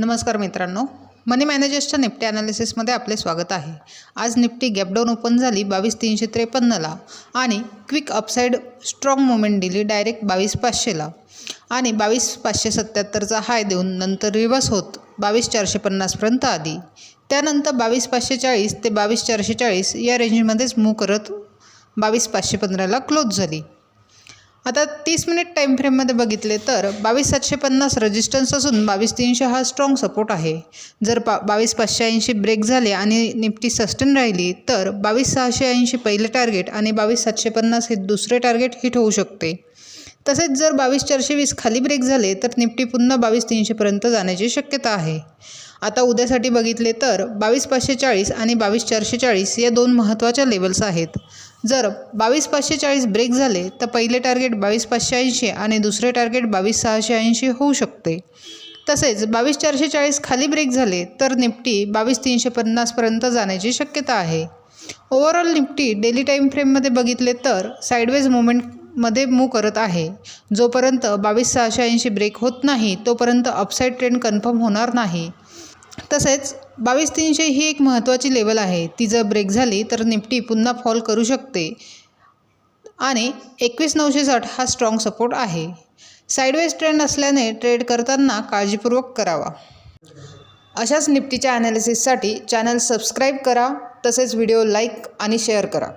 नमस्कार मित्रांनो, मनी मॅनेजर्सच्या निफ्टी ॲनालिसिसमध्ये आपले स्वागत आहे। आज निफ्टी गॅपडाऊन ओपन झाली 22,353ला आणि क्विक अपसाइड स्ट्रॉंग मूवमेंट दिली डायरेक्ट 22,500ला आणि 22,577चा हाय देऊन नंतर रिव्हर्स होत 22,450पर्यंत आली। त्यानंतर 22,540 ते 22,440 या रेंजमध्येच मूव करत 22,515ला क्लोज झाली। आता 30 मिनिट टाइम फ्रेममध्ये बघितले तर 22,750 रेजिस्टन्स असून 22,300 हा स्ट्रॉंग सपोर्ट आहे। जर 22,580 ब्रेक झाले आणि निफ्टी सस्टेन राहिली तर 22,680 पहिले टार्गेट आणि 22,750 हे दुसरे टार्गेट हिट होऊ शकते। तसेच जर 22,420 खाली ब्रेक झाले तर निफ्टी पुन्हा 22,300पर्यंत जाण्याची शक्यता आहे। आता उद्यासाठी बघितले तर 22,540 आणि 22,440 या दोन महत्त्वाच्या लेवल्स आहेत। जर 22,540 ब्रेक झाले तर पहिले टार्गेट 22,580 आणि दुसरे टार्गेट 22,680 होऊ शकते। तसेच 22,440 खाली ब्रेक झाले तर निफ्टी 22,350पर्यंत जाण्याची शक्यता आहे। ओव्हरऑल निफ्टी डेली टाइम फ्रेममध्ये बघितले तर साइडवेज मूवमेंटमध्ये मूव करत आहे। जोपर्यंत 22,680 ब्रेक होत नाही तोपर्यंत अपसाइड ट्रेंड कन्फर्म होणार नाही। तसेच 22,300 ही एक महत्त्वाची लेवल आहे, ती जर ब्रेक झाली तर निफ्टी पुन्हा फॉल करू शकते आणि 21,960 हा स्ट्रॉंग सपोर्ट आहे। साइडवेज ट्रेंड असल्याने ट्रेड करताना काळजीपूर्वक करावा। अशाच निफ्टीच्या ॲनालिसिससाठी चॅनल सबस्क्राईब करा, तसेच व्हिडिओ लाईक आणि शेअर करा।